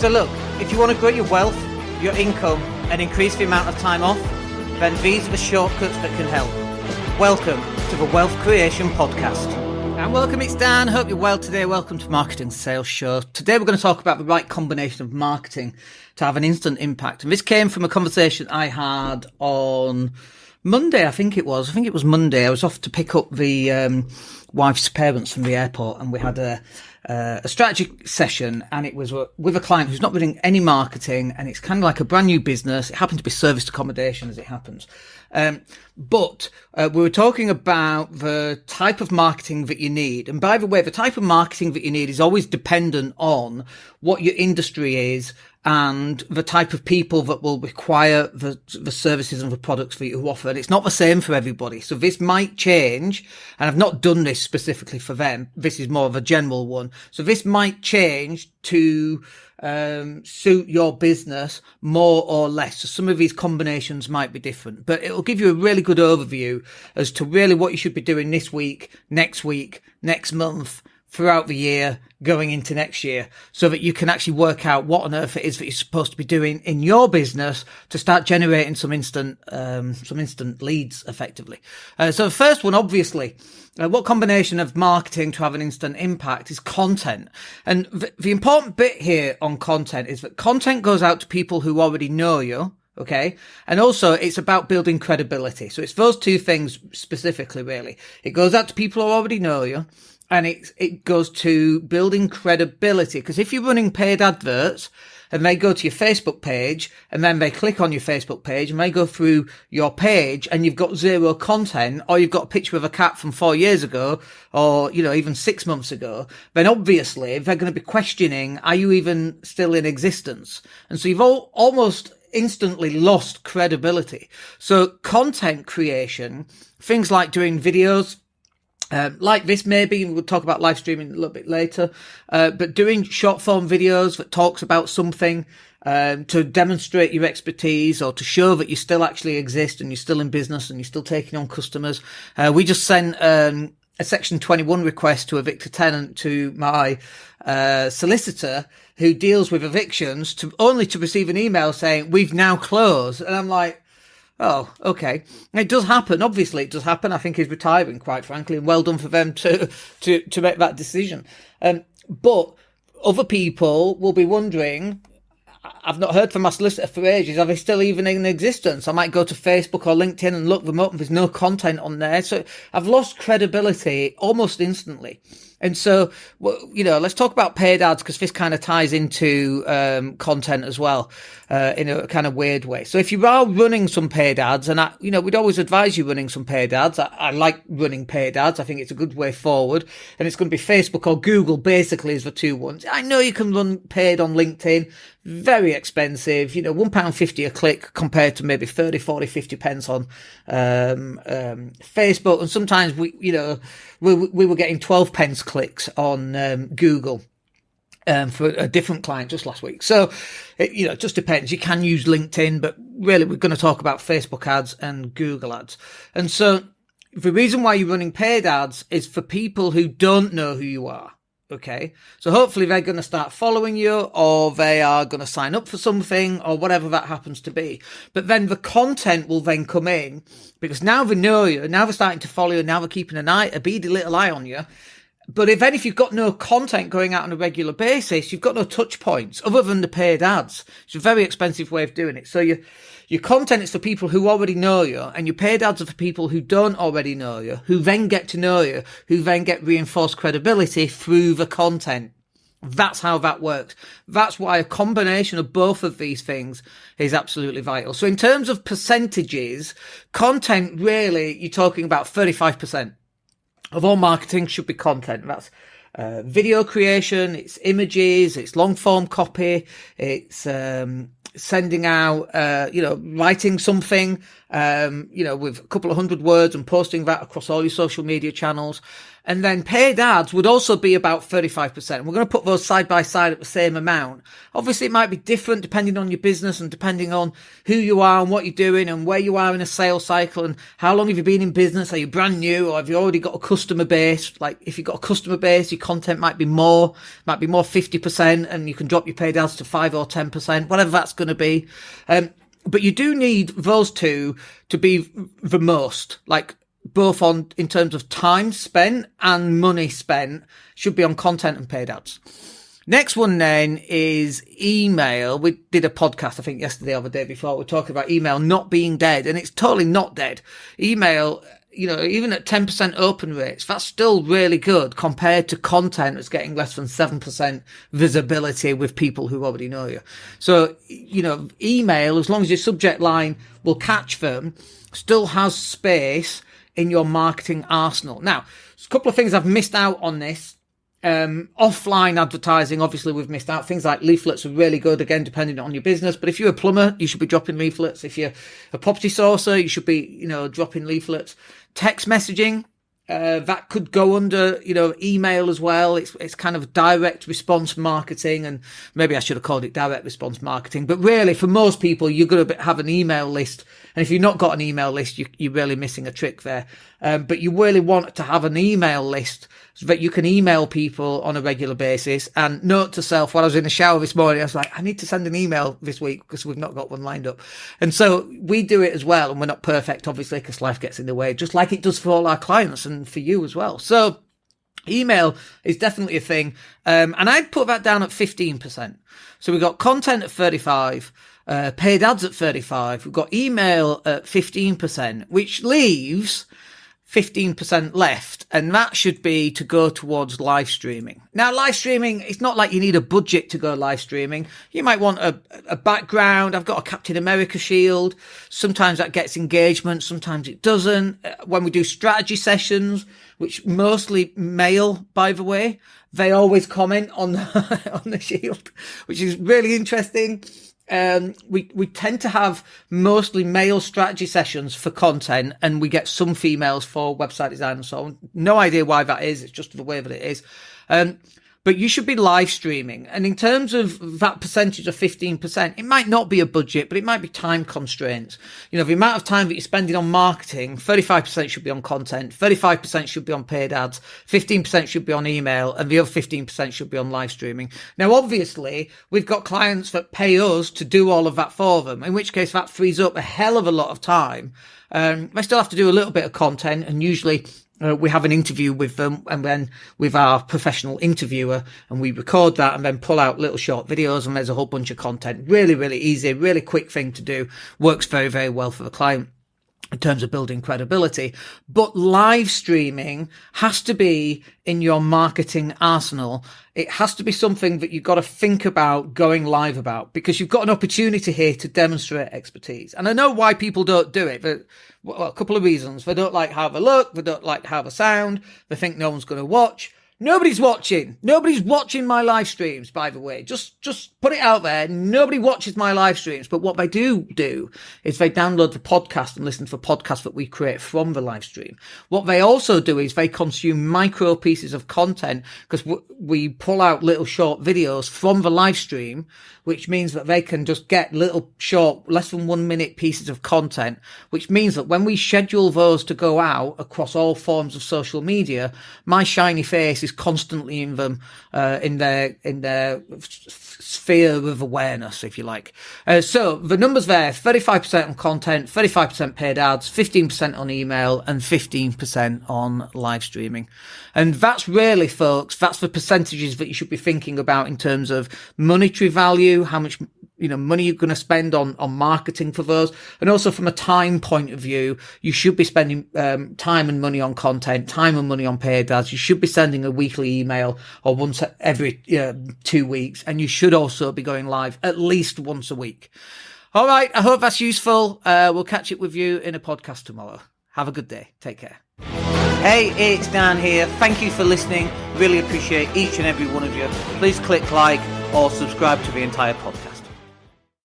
So look, if you want to grow your wealth, your income, and increase the amount of time off, then these are the shortcuts that can help. Welcome to the Wealth Creation Podcast. And welcome, it's Dan. Hope you're well today. Welcome to Marketing Sales Show. Today we're going to talk about the right combination of marketing to have an instant impact. And this came from a conversation I had on Monday, I think it was Monday. I was off to pick up the wife's parents from the airport, and we had a strategy session, and it was with a client who's not doing any marketing, and it's kind of like a brand new business. It happened to be serviced accommodation, as it happens. But we were talking about the type of marketing that you need. And by the way, the type of marketing that you need is always dependent on what your industry is and the type of people that will require the services and the products that you offer. And it's not the same for everybody. So this might change, and I've not done this specifically for them. This is more of a general one. So this might change to suit your business more or less. So some of these combinations might be different, but it'll give you a really good overview as to really what you should be doing this week, next month, throughout the year, going into next year, so that you can actually work out what on earth it is that you're supposed to be doing in your business to start generating some instant leads effectively. So the first one, obviously, what combination of marketing to have an instant impact is content. And the important bit here on content is that content goes out to people who already know you. Okay. And also it's about building credibility. So it's those two things specifically, really. It goes out to people who already know you, and it goes to building credibility. Because if you're running paid adverts and they go to your Facebook page and then they click on your Facebook page and they go through your page and you've got zero content, or you've got a picture of a cat from 4 years ago, or, even 6 months ago, then obviously they're going to be questioning, are you even still in existence? And so you've almost instantly lost credibility. So content creation, things like doing videos, like this, maybe we'll talk about live streaming a little bit later, but doing short form videos that talks about something, to demonstrate your expertise or to show that you still actually exist and you're still in business and you're still taking on customers. We just sent, a Section 21 request to evict a tenant to my, solicitor who deals with evictions, only to receive an email saying we've now closed. And I'm like, oh, okay. It does happen. Obviously, it does happen. I think he's retiring, quite frankly, and well done for them to make that decision. But other people will be wondering, I've not heard from my solicitor for ages. Are they still even in existence? I might go to Facebook or LinkedIn and look them up, and there's no content on there. So I've lost credibility almost instantly. And so, let's talk about paid ads, because this kind of ties into content as well, in a kind of weird way. So if you are running some paid ads, and we'd always advise you running some paid ads. I like running paid ads. I think it's a good way forward, and it's going to be Facebook or Google basically is the two ones. I know you can run paid on LinkedIn, very expensive, £1.50 a click compared to maybe 30, 40, 50 pence on Facebook. And sometimes we were getting 12 pence clicks on Google for a different client just last week. So it just depends. You can use LinkedIn, but really we're going to talk about Facebook ads and Google ads. And so the reason why you're running paid ads is for people who don't know who you are. Okay. So hopefully they're going to start following you, or they are going to sign up for something, or whatever that happens to be. But then the content will then come in, because now they know you, now they're starting to follow you, now they're keeping a beady little eye on you. But if you've got no content going out on a regular basis, you've got no touch points other than the paid ads. It's a very expensive way of doing it. So your content is for people who already know you, and your paid ads are for people who don't already know you, who then get to know you, who then get reinforced credibility through the content. That's how that works. That's why a combination of both of these things is absolutely vital. So in terms of percentages, content, really, you're talking about 35% of all marketing should be content. That's video creation, it's images, it's long form copy, it's sending out, writing something with a couple of hundred words and posting that across all your social media channels. And then paid ads would also be about 35%. We're going to put those side by side at the same amount. Obviously, it might be different depending on your business and depending on who you are and what you're doing and where you are in a sales cycle and how long have you been in business. Are you brand new or have you already got a customer base? Like if you've got a customer base, your content might be more 50%, and you can drop your paid ads to 5 or 10%, whatever that's going to be. But you do need those two to be the most, like, both in terms of time spent and money spent should be on content and paid ads. Next one then is email. We did a podcast, I think yesterday or the day before, we're talking about email not being dead, and it's totally not dead. Email, even at 10% open rates, that's still really good compared to content that's getting less than 7% visibility with people who already know you. So, email, as long as your subject line will catch them, still has space in your marketing arsenal. Now, there's a couple of things I've missed out on this. Offline advertising, obviously we've missed out. Things like leaflets are really good, again, depending on your business. But if you're a plumber, you should be dropping leaflets. If you're a property sourcer, you should be, dropping leaflets. Text messaging, that could go under, email as well. It's kind of direct response marketing, and maybe I should have called it direct response marketing. But really, for most people, you're going to have an email list. And if you've not got an email list, you're really missing a trick there. But you really want to have an email list so that you can email people on a regular basis. And note to self, while I was in the shower this morning, I was like, I need to send an email this week because we've not got one lined up. And so we do it as well. And we're not perfect, obviously, because life gets in the way, just like it does for all our clients and for you as well. So email is definitely a thing. And I'd put that down at 15%. So we've got content at 35%. Paid ads at 35%. We've got email at 15%, which leaves 15% left. And that should be to go towards live streaming. Now, live streaming, it's not like you need a budget to go live streaming. You might want a background. I've got a Captain America shield. Sometimes that gets engagement. Sometimes it doesn't. When we do strategy sessions, which mostly male, by the way, they always comment on the shield, which is really interesting. We tend to have mostly male strategy sessions for content, and we get some females for website design and so on. No idea why that is. It's just the way that it is. But you should be live streaming. And in terms of that percentage of 15%, it might not be a budget, but it might be time constraints. The amount of time that you're spending on marketing, 35% should be on content, 35% should be on paid ads, 15% should be on email, and the other 15% should be on live streaming. Now, obviously, we've got clients that pay us to do all of that for them, in which case that frees up a hell of a lot of time. I still have to do a little bit of content, and usually we have an interview with them, and then with our professional interviewer, and we record that and then pull out little short videos, and there's a whole bunch of content. Really, really easy, really quick thing to do. Works very, very well for the client in terms of building credibility. But live streaming has to be in your marketing arsenal. It has to be something that you've got to think about going live about, because you've got an opportunity here to demonstrate expertise. And I know why people don't do it, but a couple of reasons. They don't like how they look. They don't like how they sound. They think no one's going to watch. Nobody's watching. Nobody's watching my live streams, by the way. Just put it out there. Nobody watches my live streams. But what they do is they download the podcast and listen to the podcast that we create from the live stream. What they also do is they consume micro pieces of content, because we pull out little short videos from the live stream, which means that they can just get little short, less than 1 minute pieces of content, which means that when we schedule those to go out across all forms of social media, my shiny face is constantly in them, in their sphere of awareness, if you like. So the numbers there, 35% on content, 35% paid ads, 15% on email, and 15% on live streaming. And that's really, folks, that's the percentages that you should be thinking about in terms of monetary value, how much money you're going to spend on marketing for those. And also from a time point of view, you should be spending time and money on content, time and money on paid ads. You should be sending a weekly email or once every 2 weeks. And you should also be going live at least once a week. All right. I hope that's useful. We'll catch up with you in a podcast tomorrow. Have a good day. Take care. Hey, it's Dan here. Thank you for listening. Really appreciate each and every one of you. Please click like or subscribe to the entire podcast.